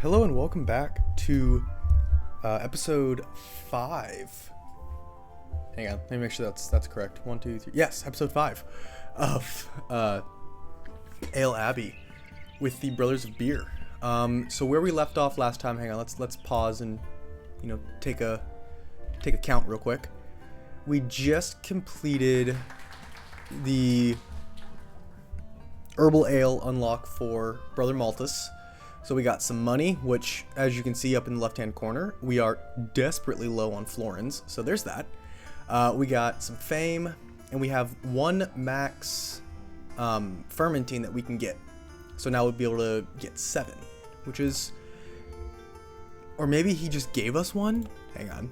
Hello and welcome back to episode 5. Hang on, let me make sure that's correct. 1, 2, 3. Yes, episode 5 of Ale Abbey with the Brothers of Beer. So where we left off last time, hang on, let's pause and take a count real quick. We just completed the herbal ale unlock for Brother Malthus. So we got some money, which, as you can see up in the left-hand corner, we are desperately low on florins. So there's that. We got some fame, and we have 1 max fermenting that we can get. So now we'll be able to get 7, which is... Or maybe he just gave us 1? Hang on.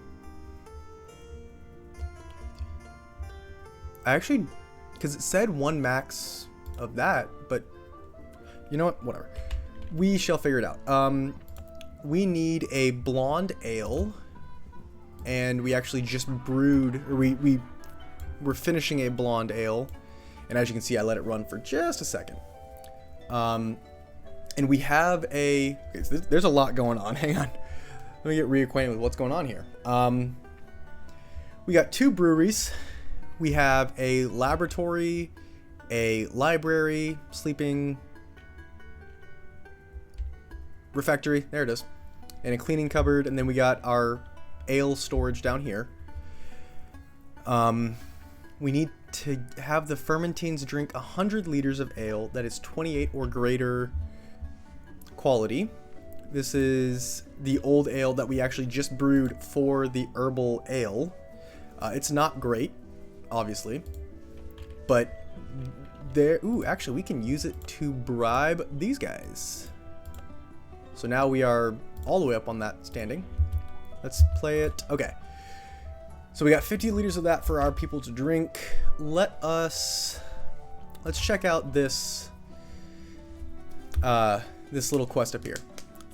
I actually... Because it said 1 max of that, but... You know what? Whatever. We shall figure it out. We need a blonde ale, and we actually just brewed, or we're finishing a blonde ale, and as you can see, I let it run for just a second. And we have a, okay, so there's a lot going on. Hang on, let me get reacquainted with what's going on here. We got 2 breweries. We have a laboratory, a library, sleeping refectory, there it is, and a cleaning cupboard, and then we got our ale storage down here. We need to have the fermentines drink 100 liters of ale that is 28 or greater quality. This is the old ale that we actually just brewed for the herbal ale. It's not great, obviously, but there, ooh, actually we can use it to bribe these guys. So now we are all the way up on that standing. Let's play it. Okay. So we got 50 liters of that for our people to drink. Let's check out this this little quest up here.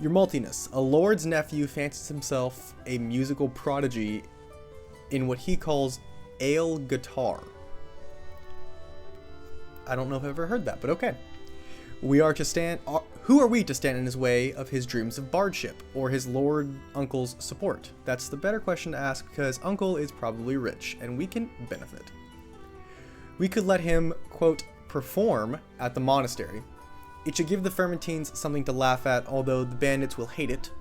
Your maltiness. A lord's nephew fancies himself a musical prodigy in what he calls ale guitar. I don't know if I've ever heard that, but okay. We are to stand... Who are we to stand in his way of his dreams of bardship, or his lord uncle's support? That's the better question to ask, because uncle is probably rich, and we can benefit. We could let him, quote, perform at the monastery. It should give the fermentines something to laugh at, although the bandits will hate it.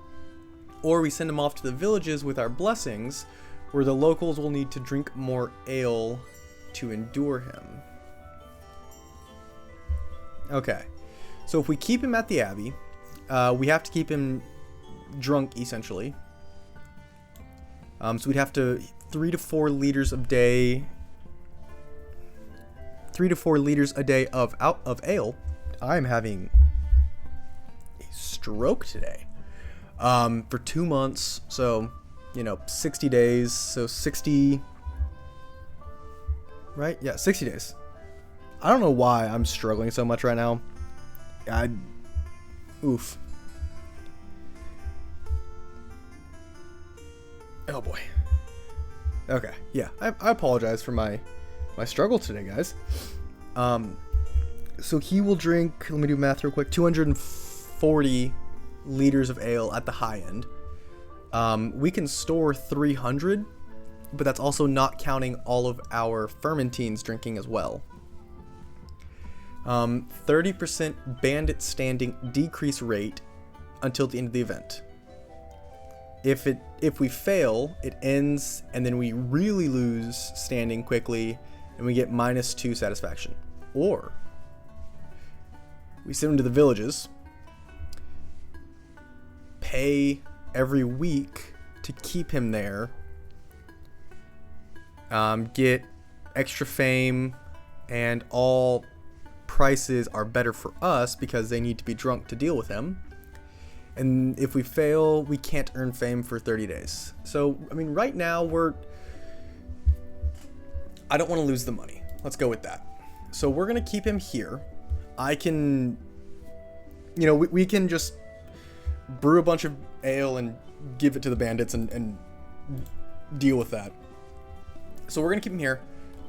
Or we send him off to the villages with our blessings, where the locals will need to drink more ale to endure him. Okay. So if we keep him at the Abbey, we have to keep him drunk, essentially. So we'd have to 3 to 4 liters a day. 3 to 4 liters a day of ale. I'm having a stroke today. For 2 months, so 60 days. So 60, right? Yeah, 60 days. I don't know why I'm struggling so much right now. Oof. Oh boy. Okay, yeah, I apologize for my struggle today, guys. So he will drink, let me do math real quick, 240 liters of ale at the high end. We can store 300, but that's also not counting all of our fermentines drinking as well. 30% bandit standing decrease rate until the end of the event. If we fail, it ends, and then we really lose standing quickly, and we get -2 satisfaction. Or we send him to the villages, pay every week to keep him there, get extra fame, and all prices are better for us because they need to be drunk to deal with him. And if we fail, we can't earn fame for 30 days. So, I mean, right now I don't want to lose the money. Let's go with that. So we're going to keep him here. I can, we can just brew a bunch of ale and give it to the bandits and deal with that. So we're going to keep him here.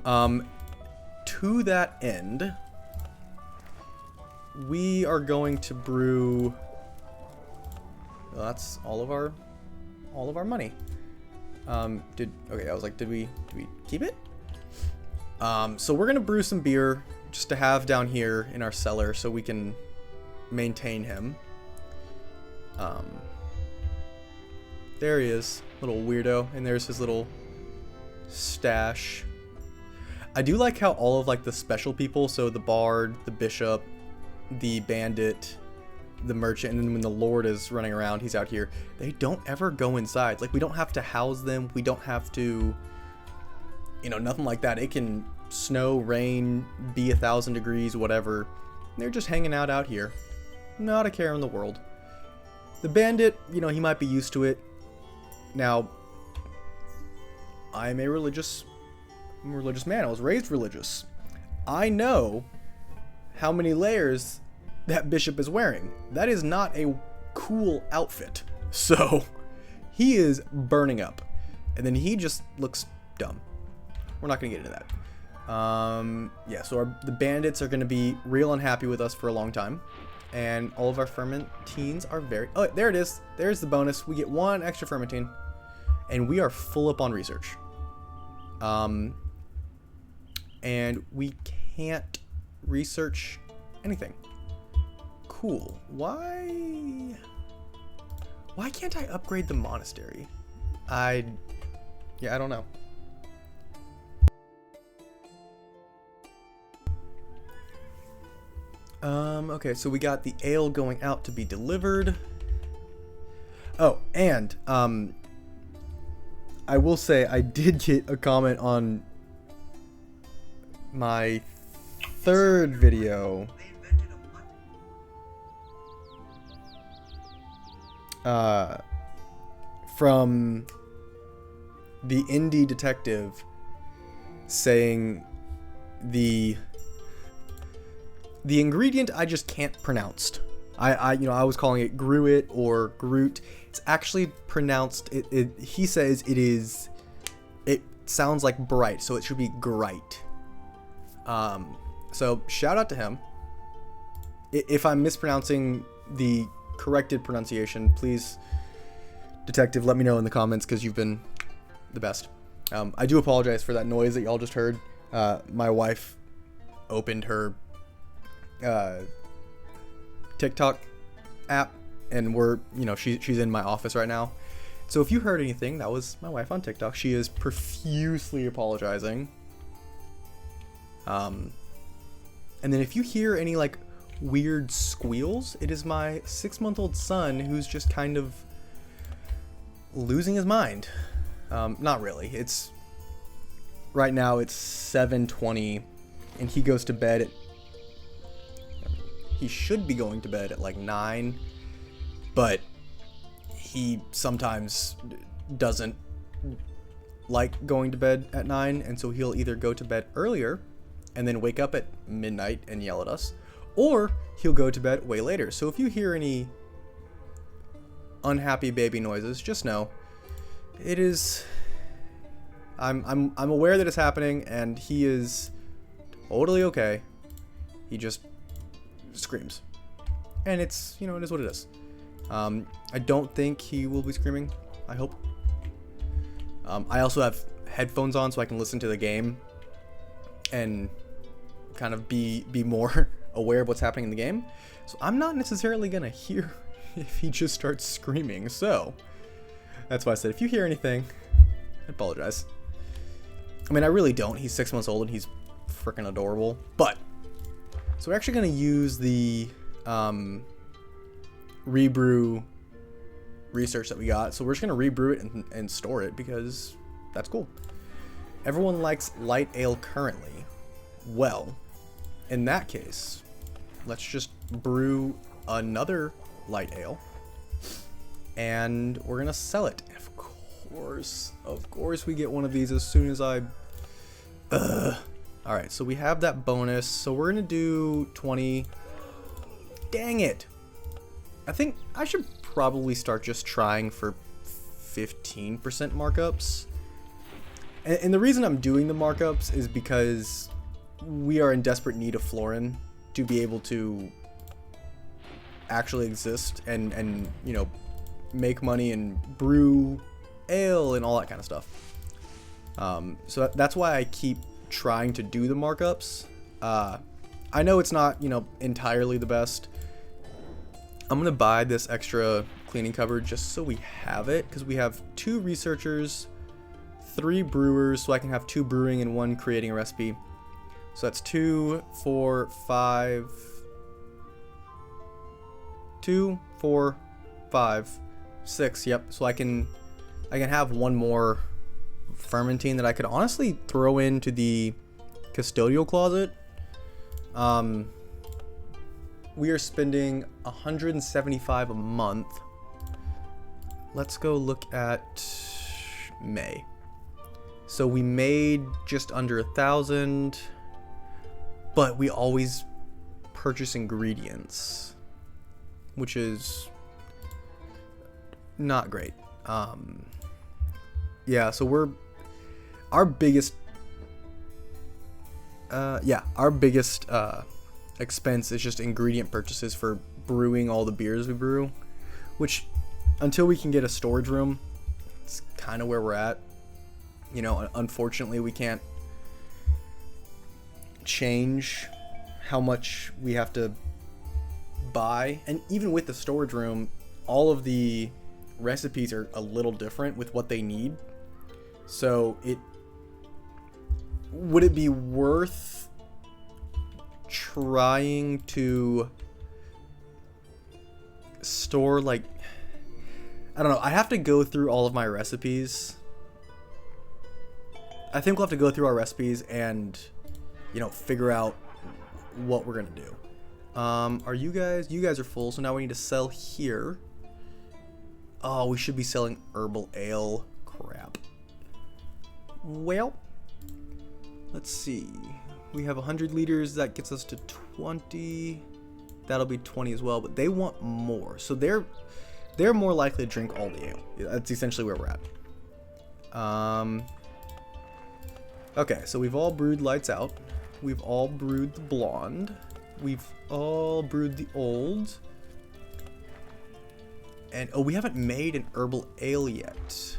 To that end, we are going to brew Well, that's all of our money. Okay, I was like, did we keep it? So we're gonna brew some beer just to have down here in our cellar so we can maintain him. There he is, little weirdo, and there's his little stash. I do like how all of like the special people, so the bard, the bishop, the bandit, the merchant, and then when the lord is running around, he's out here, they don't ever go inside. Like, we don't have to house them, we don't have to, you know, nothing like that. It can snow, rain, be 1,000 degrees, whatever. They're just hanging out here. Not a care in the world. The bandit, you know, he might be used to it. Now, I'm a religious man. I was raised religious. I know how many layers that bishop is wearing. That is not a cool outfit. So, he is burning up. And then he just looks dumb. We're not going to get into that. Yeah, so the bandits are going to be real unhappy with us for a long time. And all of our fermentines are very... Oh, there it is. There's the bonus. We get 1 extra fermentine. And we are full up on research. And we can't research anything. Cool. Why can't I upgrade the monastery? Yeah, I don't know. Okay, so we got the ale going out to be delivered. Oh, and, I will say I did get a comment on my 3rd video. From the indie detective saying the ingredient I just can't pronounce. I was calling it Gruit or Groot. It's actually pronounced, he says it sounds like bright, so it should be Grite. So shout out to him. If I'm mispronouncing the corrected pronunciation, please, detective, let me know in the comments, because you've been the best. I do apologize for that noise that y'all just heard. My wife opened her TikTok app, and she's in my office right now. So if you heard anything, that was my wife on TikTok. She is profusely apologizing. And then if you hear any like weird squeals, it is my 6-month-old son who's just kind of losing his mind. Not really. Right now it's 7:20 and he goes to bed he should be going to bed at like 9, but he sometimes doesn't like going to bed at 9, and so he'll either go to bed earlier and then wake up at midnight and yell at us, or he'll go to bed way later. So if you hear any unhappy baby noises, just know it is... I'm aware that it's happening, and he is totally okay. He just screams, and it's, it is what it is. I don't think he will be screaming. I hope. I also have headphones on so I can listen to the game and kind of be more aware of what's happening in the game. So I'm not necessarily gonna hear if he just starts screaming. So that's why I said, if you hear anything, I apologize. I mean, I really don't. He's 6 months old and he's freaking adorable. But so we're actually gonna use the rebrew research that we got. So we're just gonna rebrew it and store it because that's cool. Everyone likes light ale currently. Well, in that case, let's just brew another light ale and we're gonna sell it. Of course we get one of these as soon as I all right, so we have that bonus, so we're gonna do 20. Dang it, I think I should probably start just trying for 15% markups. And the reason I'm doing the markups is because we are in desperate need of florin to be able to actually exist and make money and brew ale and all that kind of stuff. So that's why I keep trying to do the markups. I know it's not, entirely the best. I'm going to buy this extra cleaning cupboard just so we have it, because we have 2 researchers, 3 brewers, so I can have 2 brewing and 1 creating a recipe. So that's 2, 4, 5, 2, 4, 5, 6. Yep. So I can have 1 more fermentine that I could honestly throw into the custodial closet. We are spending $175 a month. Let's go look at May. So we made just under 1,000, but we always purchase ingredients, which is not great. Yeah, so our biggest expense is just ingredient purchases for brewing all the beers we brew, which until we can get a storage room, it's kind of where we're at. Unfortunately, we can't change how much we have to buy, and even with the storage room, all of the recipes are a little different with what they need. So would it be worth trying to store, like, I don't know, I have to go through all of my recipes. I think we'll have to go through our recipes and figure out what we're gonna do. Are you guys are full, so now we need to sell here. Oh, we should be selling herbal ale. Crap. Well, let's see. We have 100 liters. That gets us to 20. That'll be 20 as well, but they want more. So they're more likely to drink all the ale. That's essentially where we're at. Okay, so we've all brewed Lights Out. We've all brewed the Blonde. We've all brewed the Old. And we haven't made an herbal ale yet.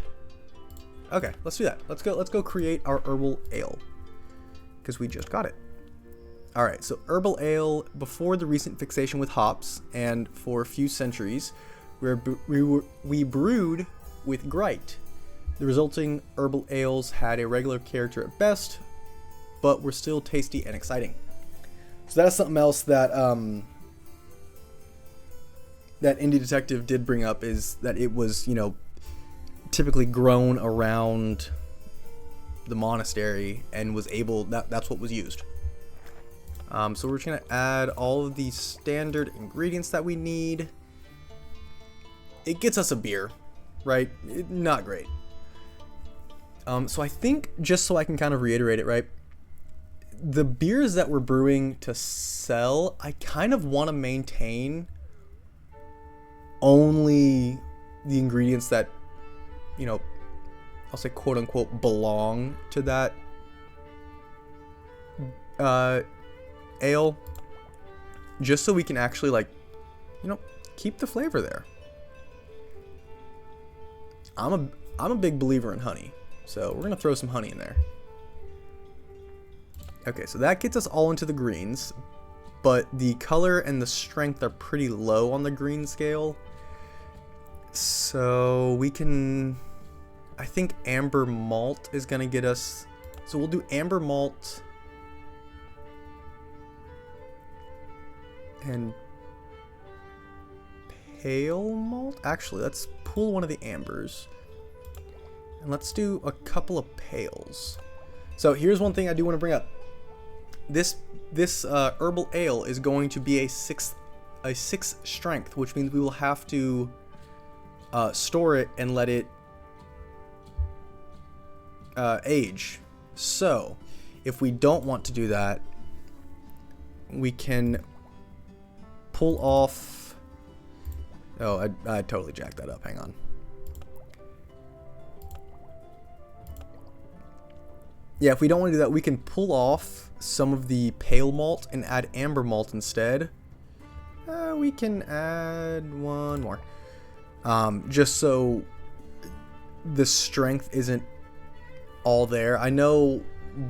Okay, let's do that. Let's go create our herbal ale, because we just got it. All right, so herbal ale, before the recent fixation with hops and for a few centuries, we brewed with Grite. The resulting herbal ales had a regular character at best, but were still tasty and exciting. So that's something else that that Indie Detective did bring up, is that it was, typically grown around the monastery and was able, that's what was used. So we're just gonna add all of the standard ingredients that we need. It gets us a beer, right? Not great. So I think, just so I can kind of reiterate it, right? The beers that we're brewing to sell, I kind of want to maintain only the ingredients that, I'll say quote unquote belong to that ale, just so we can actually keep the flavor there. I'm a big believer in honey, so we're gonna throw some honey in there. Okay, so that gets us all into the greens, but the color and the strength are pretty low on the green scale. So we can, I think amber malt is gonna get us, so we'll do amber malt and pale malt. Actually, let's pull one of the ambers and let's do a couple of pales. So here's one thing I do want to bring up. This herbal ale is going to be a 6 strength, which means we will have to store it and let it age. So if we don't want to do that, we can pull off. Oh, I totally jacked that up. Hang on. Yeah, if we don't want to do that, we can pull off some of the pale malt and add amber malt instead. We can add one more. just so the strength isn't all there. I know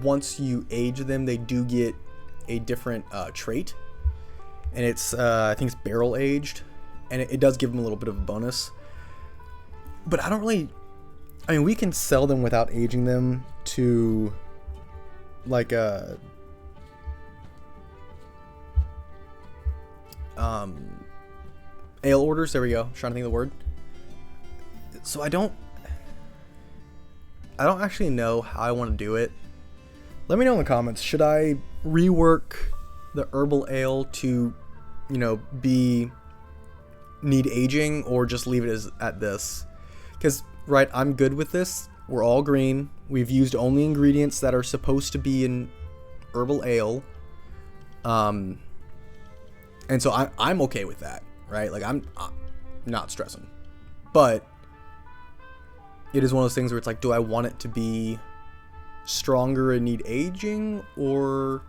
once you age them, they do get a different trait, and it's I think it's barrel aged, and it does give them a little bit of a bonus. But I don't really, I mean, we can sell them without aging them to like a ale orders. There we go. I'm trying to think of the word. So I don't actually know how I want to do it. Let me know in the comments. Should I rework the herbal ale to, you know, need aging, or just leave it at this? Because, right, I'm good with this. We're all green. We've used only ingredients that are supposed to be in herbal ale. And so I'm okay with that, right? Like, I'm not stressing. But it is one of those things where it's like, do I want it to be stronger and need aging, or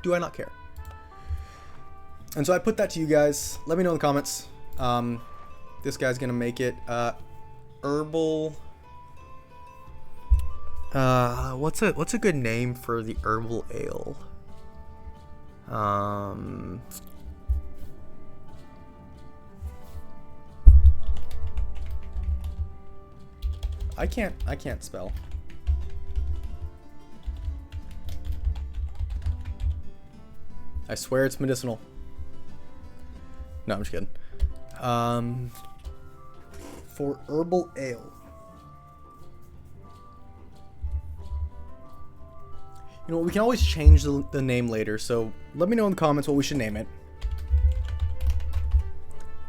do I not care? And so I put that to you guys. Let me know in the comments. This guy's gonna make it herbal. What's a good name for the herbal ale? I can't spell. I swear it's medicinal. No, I'm just kidding. For herbal ale. You know, we can always change the name later, so let me know in the comments what we should name it.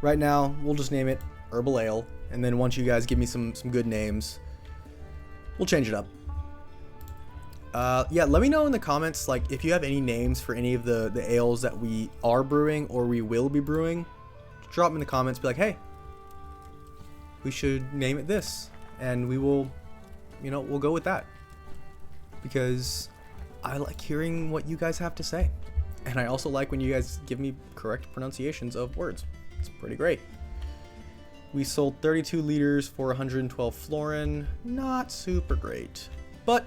Right now, we'll just name it Herbal Ale, and then once you guys give me some good names, we'll change it up. Yeah, let me know in the comments, like, if you have any names for any of the ales that we are brewing or we will be brewing. Drop them in the comments, be like, hey, we should name it this, and we will, you know, we'll go with that, because I like hearing what you guys have to say, and I also like when you guys give me correct pronunciations of words. It's pretty great. We sold 32 liters for 112 florin. Not super great, but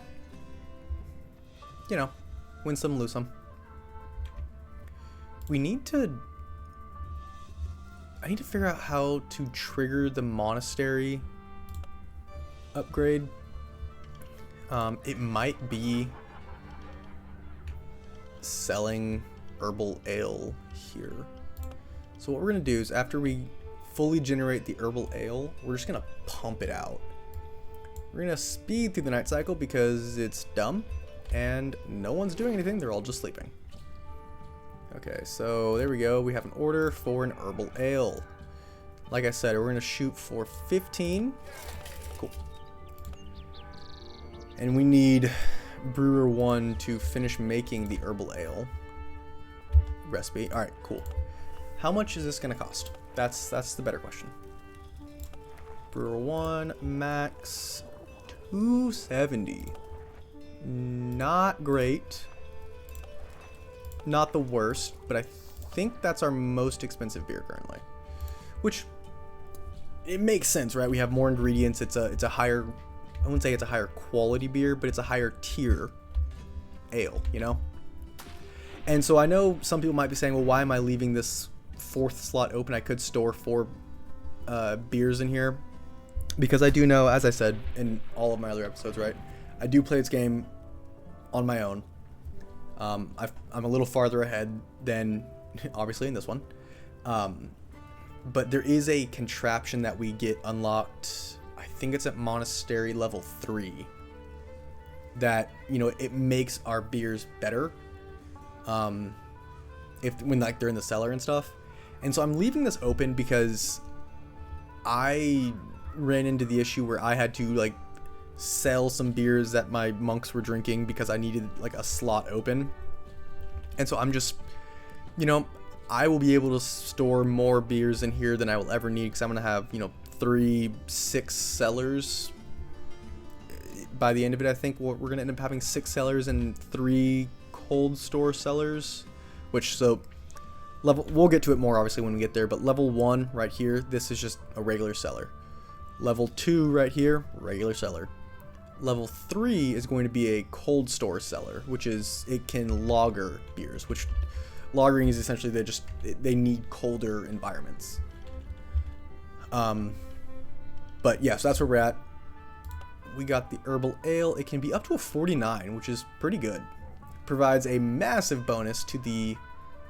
you know, win some, lose some. I need to figure out how to trigger the monastery upgrade. It might be selling herbal ale here. So what we're gonna do is, after we fully generate the herbal ale, we're just gonna pump it out. We're gonna speed through the night cycle because it's dumb and no one's doing anything, they're all just sleeping. Okay, so there we go. We have an order for an herbal ale. Like I said, we're gonna shoot for 15. Cool. And we need Brewer 1 to finish making the herbal ale recipe. Alright, cool. How much is this gonna cost? That's the better question. Brewer 1, max 270. Not great. Not the worst, but I think that's our most expensive beer currently. Which, it makes sense, right? We have more ingredients. It's a higher, I wouldn't say it's a higher quality beer, but it's a higher tier ale, you know? And so I know some people might be saying, well, why am I leaving this 4th slot open? I could store 4 beers in here. Because I do know, as I said in all of my other episodes, right? I do play this game on my own. I'm a little farther ahead than, obviously, in this one. But there is a contraption that we get unlocked, I think it's at Monastery level 3, that, you know, it makes our beers better when like they're in the cellar and stuff. And so I'm leaving this open because I ran into the issue where I had to, like, sell some beers that my monks were drinking because I needed, like, a slot open. And so I'm just, you know, I will be able to store more beers in here than I will ever need, because I'm going to have, you know, 6 cellars by the end of it. I think we're going to end up having 6 cellars and 3 cold store cellars, which, so We'll get to it more obviously when we get there, but level 1 right here, this is just a regular cellar. Level 2 right here, regular cellar. Level 3 is going to be a cold store cellar, which is, it can lager beers, which lagering is essentially they need colder environments. But yeah, so that's where we're at. We got the herbal ale. It can be up to a 49, which is pretty good. Provides a massive bonus to the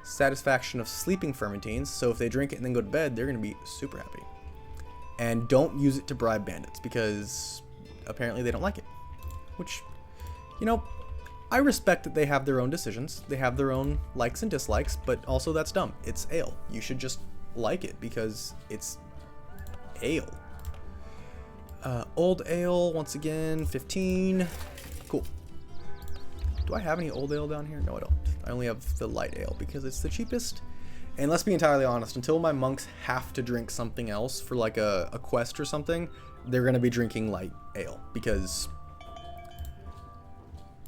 satisfaction of sleeping fermentines, so if they drink it and then go to bed, they're going to be super happy. And don't use it to bribe bandits, because apparently they don't like it. Which, you know, I respect that they have their own decisions, they have their own likes and dislikes, but also that's dumb. It's ale. You should just like it, because it's ale. Old ale, once again, 15. Cool. Do I have any old ale down here? No, I don't. I only have the light ale because it's the cheapest. And let's be entirely honest, until my monks have to drink something else for like a quest or something, they're going to be drinking light ale because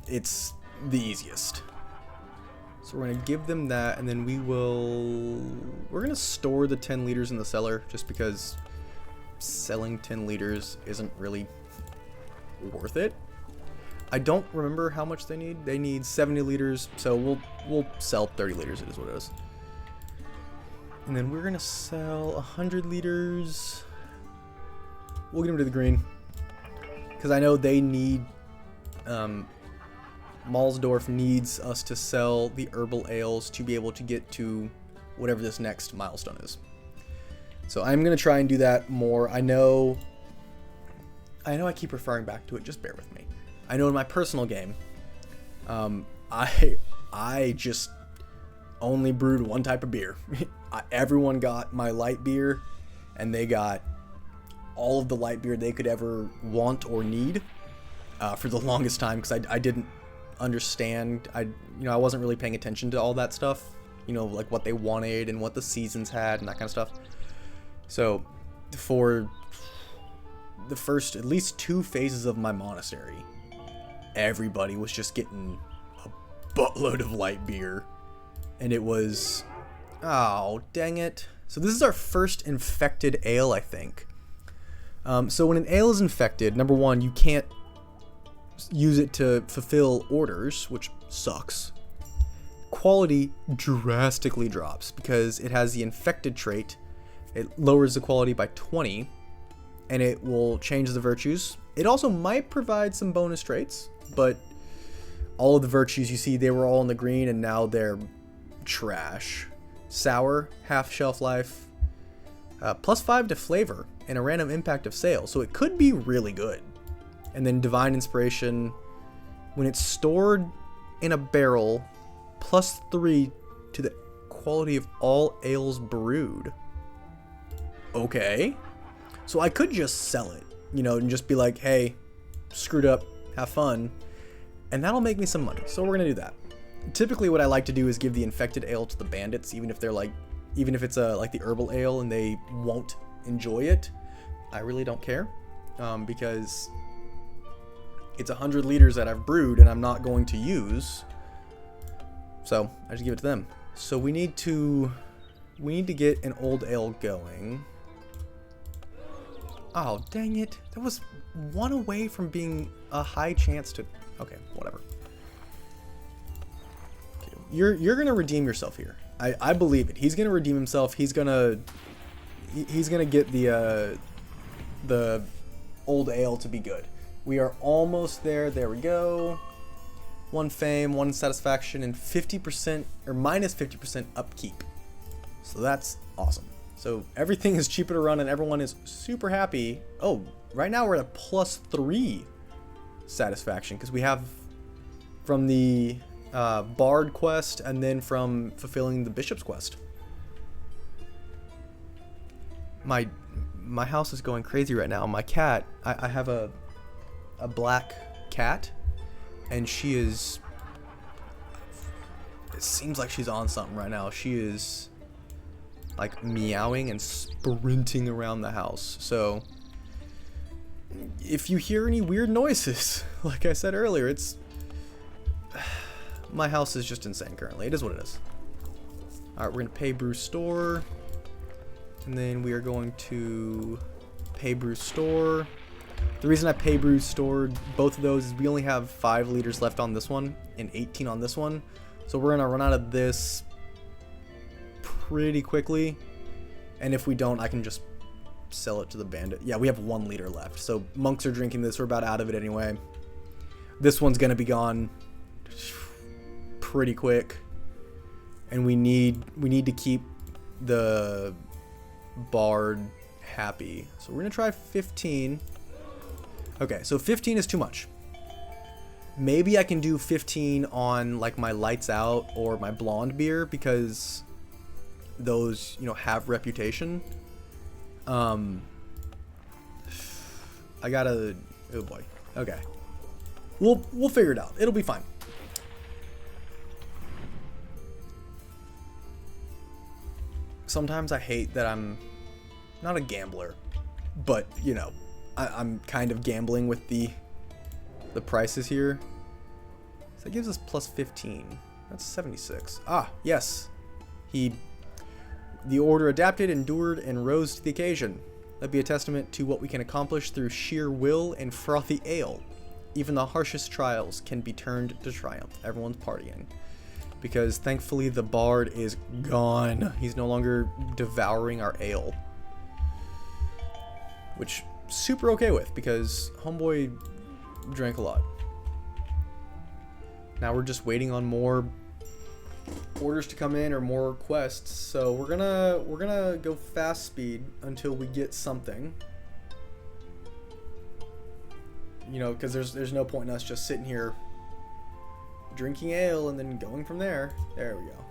it's the easiest. So we're going to give them that, and then we're going to store the 10 liters in the cellar just because selling 10 liters isn't really worth it. I don't remember how much they need. They need 70 liters, so we'll sell 30 liters. It is what it is. And then we're gonna sell 100 liters. We'll get them to the green because I know they need. Malsdorf needs us to sell the herbal ales to be able to get to whatever this next milestone is. So I'm gonna try and do that more. I know I keep referring back to it. Just bear with me. I know in my personal game, I just only brewed one type of beer. Everyone got my light beer, and they got all of the light beer they could ever want or need for the longest time because I didn't understand. I wasn't really paying attention to all that stuff. Like what they wanted and what the seasons had and that kind of stuff. So for the first at least 2 phases of my monastery, everybody was just getting a buttload of light beer, and it was, oh dang it. So this is our first infected ale, I think. So when an ale is infected, number one, you can't use it to fulfill orders, which sucks. Quality drastically drops because it has the infected trait. It lowers the quality by 20, and it will change the virtues. It also might provide some bonus traits, but all of the virtues you see, they were all in the green, and now they're trash. Sour, half shelf life, +5 to flavor, and a random impact of sale, so it could be really good. And then divine inspiration, when it's stored in a barrel, +3 to the quality of all ales brewed. Okay, so I could just sell it, and just be like, hey, screwed up, have fun, and that'll make me some money. So we're gonna do that. Typically what I like to do is give the infected ale to the bandits, even if it's like the herbal ale and they won't enjoy it. I really don't care, because it's 100 liters that I've brewed and I'm not going to use, so I just give it to them. So we need to get an old ale going. Oh dang it, that was one away from being a high chance to. Okay, whatever. Okay, you're gonna redeem yourself here. I believe it. He's gonna redeem himself. He's gonna get the old ale to be good. We are almost there. There we go. 1 fame, 1 satisfaction, and 50% or -50% upkeep. So that's awesome. So everything is cheaper to run and everyone is super happy. Oh, right now we're at a +3 satisfaction because we have from the Bard quest and then from fulfilling the Bishop's quest. My house is going crazy right now. My cat, I have a black cat, and she is, it seems like she's on something right now. She is like meowing and sprinting around the house. So if you hear any weird noises, like I said earlier, it's my house is just insane currently. It is what it is. All right, we're gonna pay brew store, and then we are going to pay brew store. The reason I pay brew store both of those is we only have 5 liters left on this one and 18 on this one, so we're gonna run out of this pretty quickly. And if we don't, I can just sell it to the bandit. Yeah, we have 1 liter left, so monks are drinking this. We're about out of it anyway. This one's gonna be gone pretty quick, and we need to keep the bard happy. So we're gonna try 15. Okay, so 15 is too much. Maybe I can do 15 on like my lights out or my blonde beer, because those, you know, have reputation. I gotta, oh boy. Okay, we'll figure it out. It'll be fine. Sometimes I hate that I'm not a gambler, but you know, I'm kind of gambling with the prices here. So that gives us plus 15. That's 76. Ah, yes. The order adapted, endured, and rose to the occasion. That'd be a testament to what we can accomplish through sheer will and frothy ale. Even the harshest trials can be turned to triumph. Everyone's partying. Because thankfully the bard is gone. He's no longer devouring our ale. Which, super okay with, because homeboy drank a lot. Now we're just waiting on more orders to come in or more quests, so we're gonna go fast speed until we get something, you know, because there's no point in us just sitting here drinking ale and then going from there. There we go.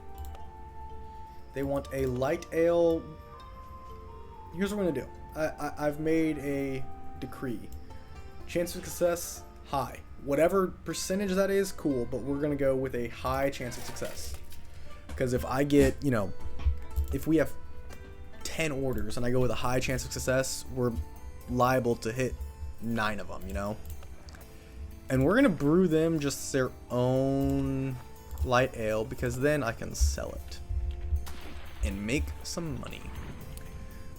They want a light ale. Here's what we're gonna do. I've made a decree. Chance of success high, whatever percentage that is, cool, but we're gonna go with a high chance of success. Because if I get, you know, if we have 10 orders and I go with a high chance of success, we're liable to hit 9 of them, you know? And we're going to brew them just their own light ale, because then I can sell it and make some money.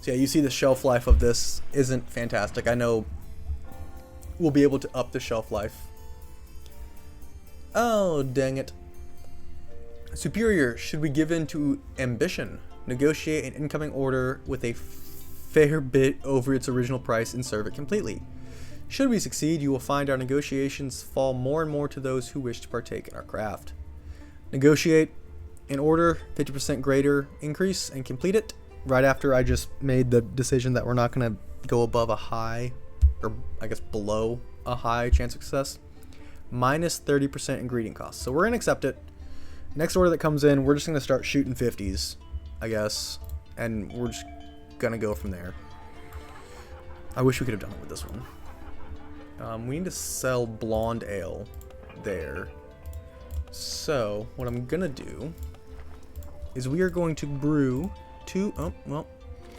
So yeah, you see the shelf life of this isn't fantastic. I know we'll be able to up the shelf life. Oh, dang it. Superior, should we give in to ambition? Negotiate an incoming order with a fair bit over its original price and serve it completely. Should we succeed, you will find our negotiations fall more and more to those who wish to partake in our craft. Negotiate an order, 50% greater increase, and complete it. Right after I just made the decision that we're not going to go above a high, or I guess below a high chance of success. Minus 30% ingredient costs. So we're going to accept it. Next order that comes in, we're just going to start shooting 50s, I guess, and we're just going to go from there. I wish we could have done it with this one. We need to sell blonde ale there. So, what I'm going to do is we are going to brew 2, oh, well,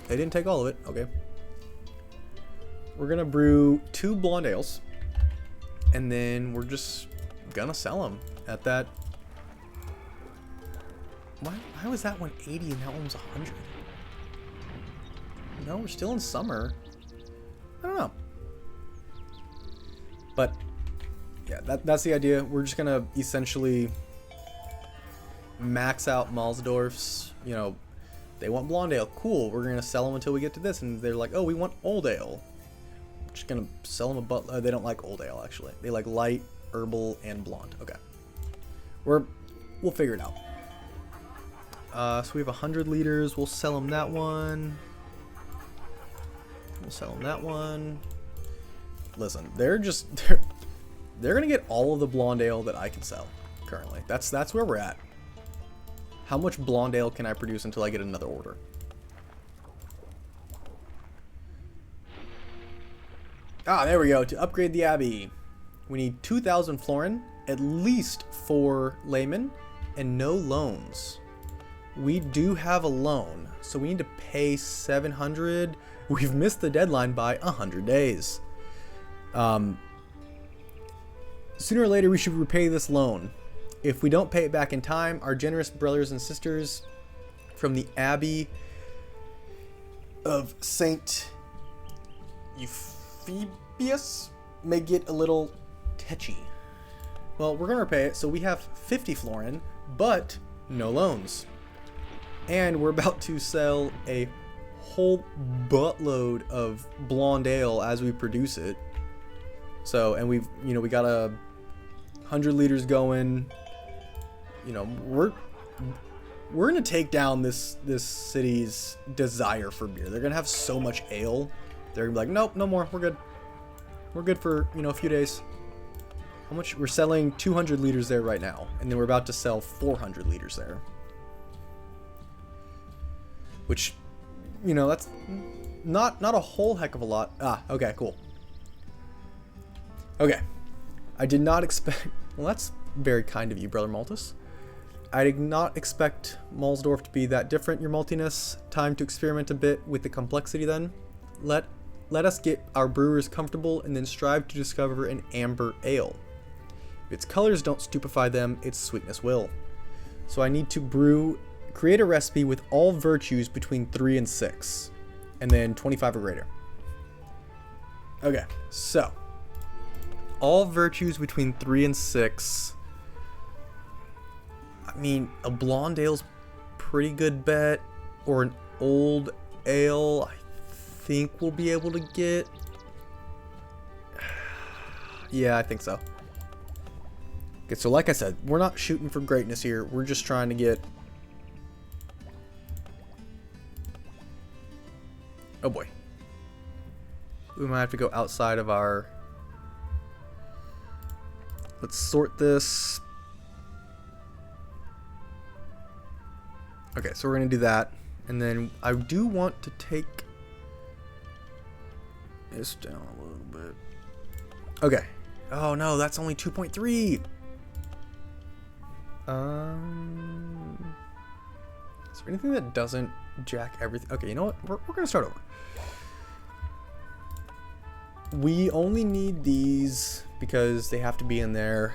they didn't take all of it, okay. We're going to brew 2 blonde ales, and then we're just going to sell them at that. Why was that one 80 and that one was 100? No, we're still in summer. I don't know. But, yeah, that's the idea. We're just going to essentially max out Malsdorf's, you know, they want blonde ale. Cool, we're going to sell them until we get to this. And they're like, oh, we want old ale. We're just going to sell them a they don't like old ale, actually. They like light, herbal, and blonde. Okay. We'll figure it out. So we have 100 liters. We'll sell them that one. We'll sell them that one. Listen, they're gonna get all of the blonde ale that I can sell currently. That's where we're at. How much blonde ale can I produce until I get another order? Ah, there we go. To upgrade the Abbey, we need 2,000 florin, at least 4 laymen, and no loans. We do have a loan, so we need to pay 700. We've missed the deadline by 100 days. Sooner or later, we should repay this loan. If we don't pay it back in time, our generous brothers and sisters from the Abbey of Saint Euphemius may get a little tetchy. Well, we're gonna repay it, so we have 50 florin, but no loans. And we're about to sell a whole buttload of blonde ale as we produce it. So, and we got 100 liters going. We're gonna take down this city's desire for beer. They're gonna have so much ale. They're gonna be like, nope, no more. We're good. We're good for a few days. How much? We're selling 200 liters there right now, and then we're about to sell 400 liters there. Which, that's not a whole heck of a lot. Okay, cool. Okay, I did not expect. Well, that's very kind of you, Brother Malthus. I did not expect Malsdorf to be that different, your maltiness. Time to experiment a bit with the complexity then. Let us get our brewers comfortable and then strive to discover an amber ale. If its colors don't stupefy them, its sweetness will. So I need to create a recipe with all virtues between 3 and 6. And then 25 or greater. Okay, so. All virtues between 3 and 6. I mean, a blonde ale's pretty good bet, or an old ale I think we'll be able to get. Yeah, I think so. Okay, so like I said, we're not shooting for greatness here. We're just trying to get... Oh boy. We might have to go outside of our... Let's sort this. Okay, so we're going to do that. And then I do want to take this down a little bit. Okay. Oh no, that's only 2.3. Is there anything that doesn't jack everything? Okay, you know what? We're going to start over. We only need these because they have to be in there.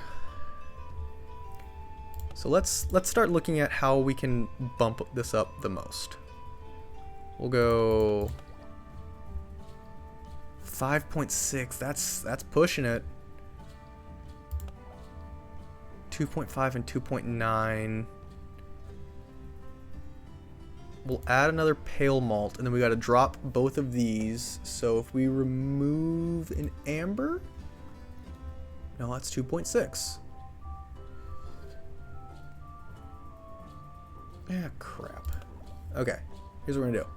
So let's start looking at how we can bump this up the most. We'll go 5.6. That's pushing it. 2.5 and 2.9. We'll add another pale malt, and then we got to drop both of these. So if we remove an amber, no, that's 2.6. Yeah, crap. Okay, here's what we're gonna do.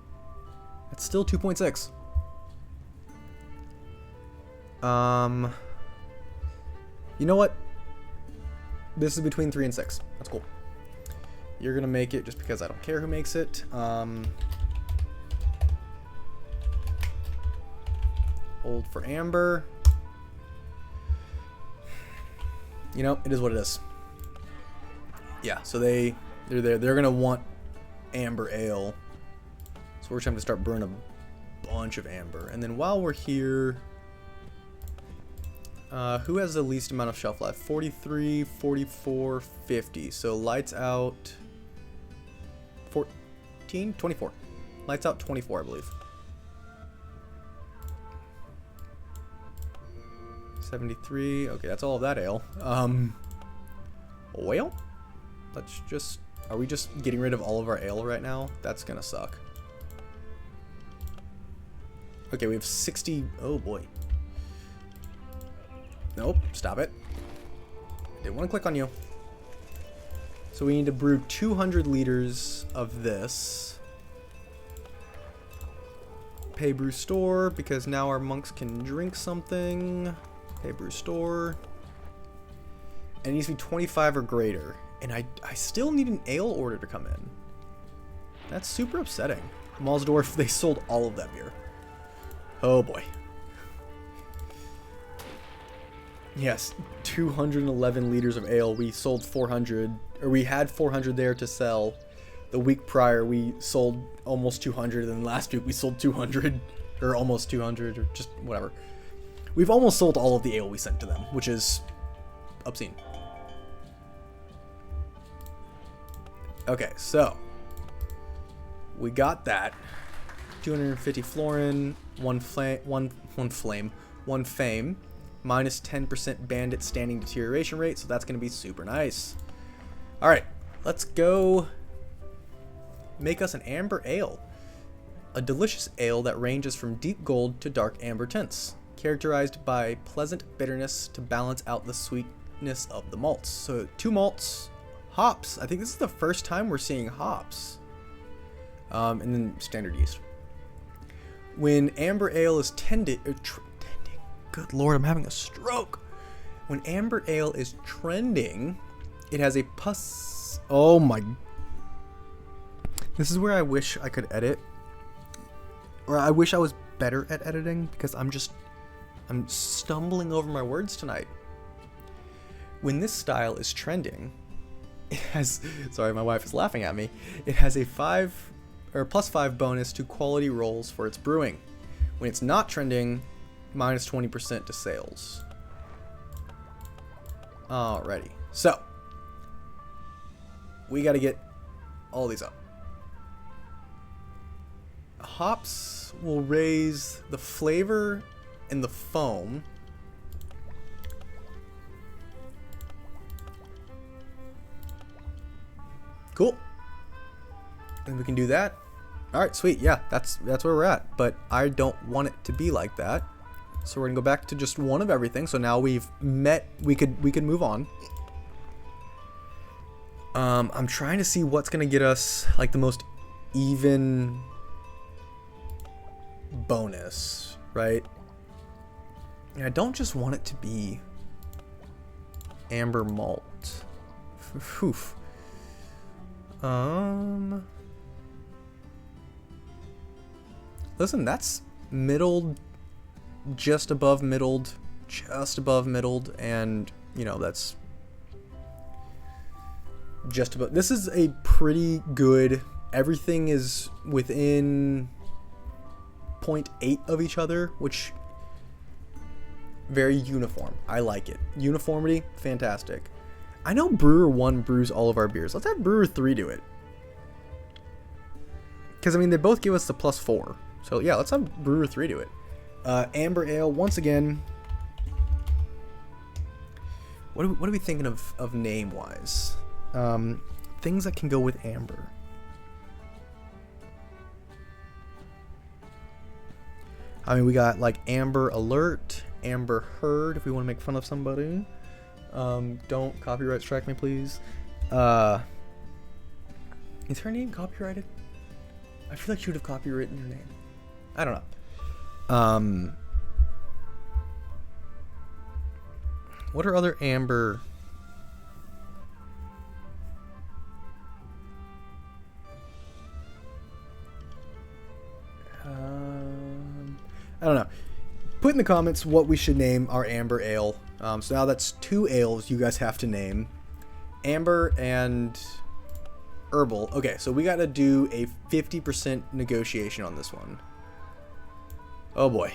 It's still 2.6. You know what? This is between 3 and 6. That's cool. You're gonna make it just because I don't care who makes it. Old for amber. It is what it is. Yeah, so they're there. They're gonna want amber ale. So we're trying to start brewing a bunch of amber. And then while we're here, who has the least amount of shelf life? 43, 44, 50. So lights out 14, 24. Lights out 24, I believe. 73. Okay, that's all of that ale. Well, are we just getting rid of all of our ale right now? That's gonna suck. Okay, we have 60. Oh boy. Nope, stop it. Didn't want to click on you. So we need to brew 200 liters of this. Pay brew store, because now our monks can drink something. Pay brew store. And it needs to be 25 or greater. And I still need an ale order to come in. That's super upsetting. Malsdorf, they sold all of that beer. Oh boy. Yes, 211 liters of ale. We sold 400, or we had 400 there to sell. The week prior, we sold almost 200, and last week we sold 200, or almost 200, or just whatever. We've almost sold all of the ale we sent to them, which is obscene. Okay, so We got that. 250 florin, one fame, minus 10% bandit standing deterioration rate, so that's going to be super nice. All right, let's go make us an amber ale. A delicious ale that ranges from deep gold to dark amber tints, characterized by pleasant bitterness to balance out the sweetness of the malts. So 2 malts, hops. I think this is the first time we're seeing hops. And then standard yeast. When amber ale is tending, good lord, I'm having a stroke. When amber ale is trending, it has a pus. Oh my. This is where I wish I could edit. Or I wish I was better at editing, because I'm stumbling over my words tonight. When this style is trending, it has, sorry, my wife is laughing at me. It has a +5 bonus to quality rolls for its brewing. When it's not trending, minus 20% to sales. Alrighty, so we got to get all these up. Hops will raise the flavor and the foam. Cool. And we can do that. All right, sweet. Yeah, that's where we're at. But I don't want it to be like that. So we're gonna go back to just one of everything. So now we've met. We could move on. I'm trying to see what's gonna get us like the most even bonus, right? And I don't just want it to be amber malt. Oof. Listen, that's middled, just above middled, and you know that's just about. This is a pretty good. Everything is within 0.8 of each other, which very uniform. I like it. Uniformity, fantastic. I know Brewer 1 brews all of our beers. Let's have Brewer 3 do it. Because, I mean, they both give us the +4. So, yeah, let's have Brewer 3 do it. Amber Ale, once again. What are we thinking of name-wise? Things that can go with amber. I mean, we got, like, Amber Alert, Amber Heard, if we want to make fun of somebody. Don't copyright strike me, please. Is her name copyrighted? I feel like she would have copywritten her name. I don't know. What are other amber? I don't know. Put in the comments what we should name our amber ale. So now that's 2 ales you guys have to name. Amber and herbal. Okay, so we got to do a 50% negotiation on this one. Oh boy.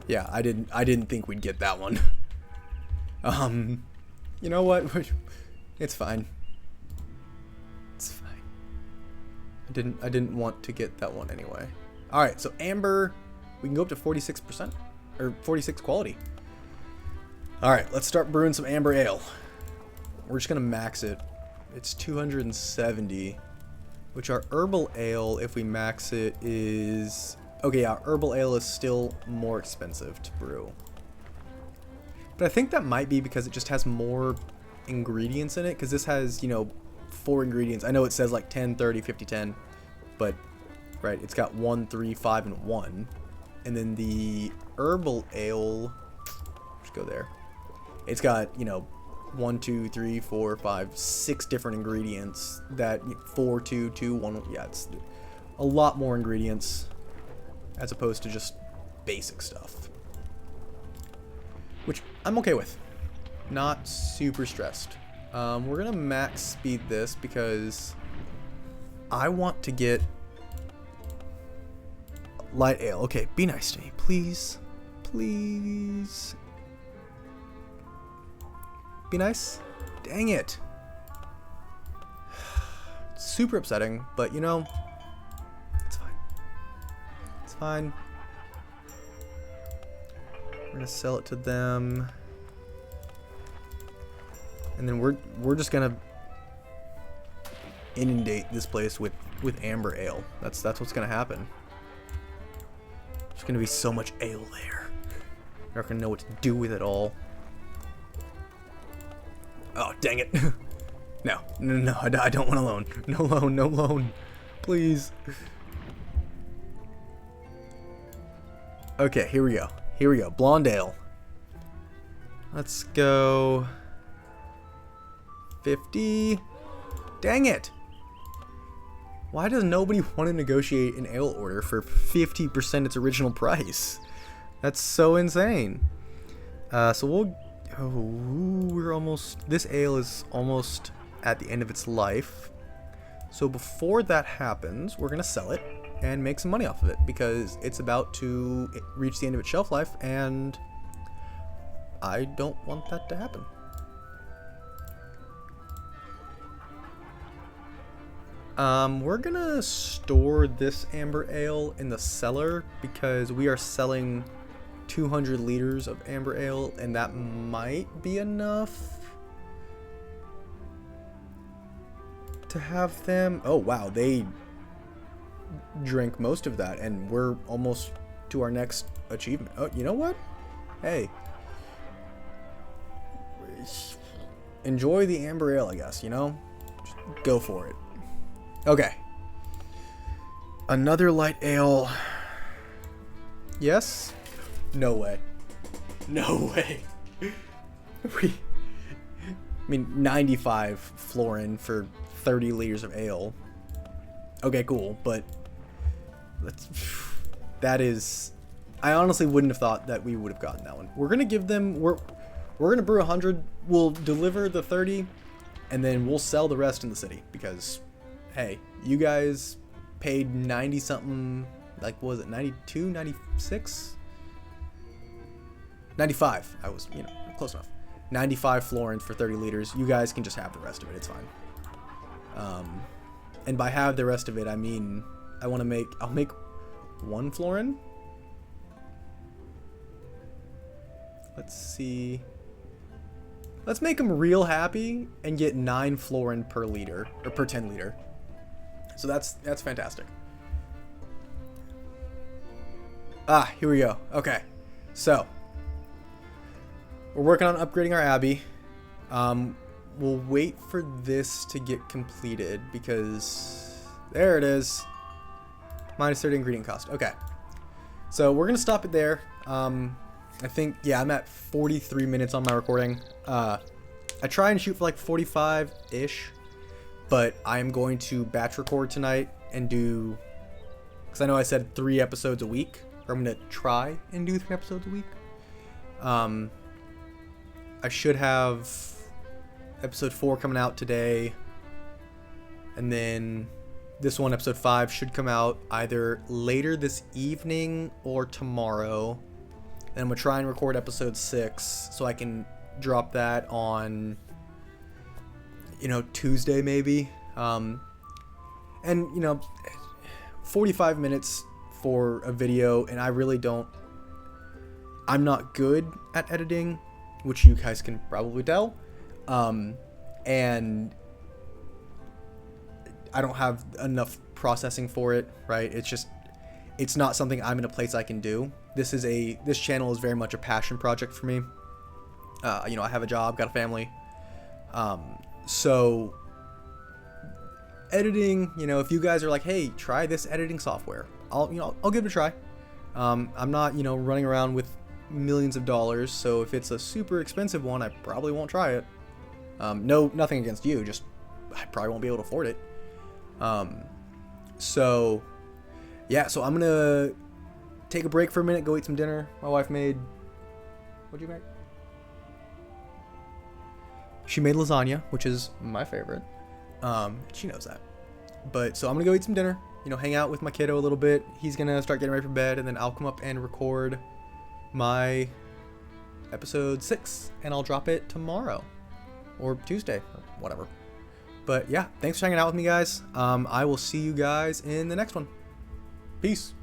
Yeah, I didn't think we'd get that one. You know what? It's fine. It's fine. I didn't want to get that one anyway. All right, so amber, we can go up to 46% or 46 quality. All right, let's start brewing some amber ale. We're just gonna max it. It's 270, which our herbal ale, if we max it, is okay. Yeah, herbal ale is still more expensive to brew, but I think that might be because it just has more ingredients in it. Because this has, you know, 4 ingredients. I know it says like 10, 30, 50, 10, but right, it's got 1, 3, 5, and 1, and then the herbal ale. Let's go there. It's got, you know, 1, 2, 3, 4, 5, 6 different ingredients. That 4, 2, 2, 1. Yeah, it's a lot more ingredients as opposed to just basic stuff, which I'm okay with. Not super stressed. We're gonna max speed this because I want to get light ale. Okay, be nice to me, please, please. Be nice. Dang it. Super upsetting, but you know, fine. We're gonna sell it to them. And then we're just gonna inundate this place with amber ale. That's what's gonna happen. There's gonna be so much ale there. You're not gonna know what to do with it all. Oh, dang it. No, I don't want a loan. No loan, no loan. Please. Okay, here we go. Here we go. Blonde ale. Let's go 50. Dang it. Why does nobody want to negotiate an ale order for 50% its original price? That's so insane. So we'll... Oh, we're almost... This ale is almost at the end of its life. So before that happens, we're going to sell it and make some money off of it, because it's about to reach the end of its shelf life, and I don't want that to happen. We're gonna store this amber ale in the cellar because we are selling 200 liters of amber ale, and that might be enough to have them. Oh wow, they drank most of that, and we're almost to our next achievement. Oh, you know what? Hey, enjoy the amber ale, I guess, you know? Just go for it. Okay. Another light ale. Yes? No way. No way. I mean, 95 florin for 30 liters of ale. Okay, cool, but that is... I honestly wouldn't have thought that we would have gotten that one. We're gonna give them... We're gonna brew 100. We'll deliver the 30, and then we'll sell the rest in the city, because... Hey, you guys paid 90 something, like, what was it, 92, 96? 95. I was, close enough. 95 florins for 30 liters. You guys can just have the rest of it. It's fine. And by have the rest of it, I mean, I'll make 1 florin. Let's see. Let's make them real happy and get 9 florin per liter, or per 10 liter. So that's fantastic. Ah, here we go. Okay, so we're working on upgrading our Abbey. We'll wait for this to get completed because there it is. Minus 30 ingredient cost. Okay, so we're gonna stop it there. I think, yeah, I'm at 43 minutes on my recording. I try and shoot for like 45-ish. But I'm going to batch record tonight and do, because I know I said 3 episodes a week, or I'm going to try and do 3 episodes a week. I should have episode 4 coming out today, and then this one, episode 5, should come out either later this evening or tomorrow. And I'm going to try and record episode 6 so I can drop that on... Tuesday maybe. And 45 minutes for a video, and I'm not good at editing, which you guys can probably tell. And I don't have enough processing for it, right? It's not something I'm in a place I can do. This channel is very much a passion project for me. I have a job, got a family. So editing, if you guys are like, hey, try this editing software, I'll give it a try. I'm not, running around with millions of dollars, so if it's a super expensive one, I probably won't try it. Nothing against you, just I probably won't be able to afford it. So I'm gonna take a break for a minute, go eat some dinner. My wife made, what'd you make? She made lasagna, which is my favorite. She knows that. But so I'm gonna go eat some dinner, hang out with my kiddo a little bit. He's gonna start getting ready for bed, and then I'll come up and record my episode 6, and I'll drop it tomorrow or Tuesday or whatever. But yeah, thanks for hanging out with me, guys. I will see you guys in the next one. Peace.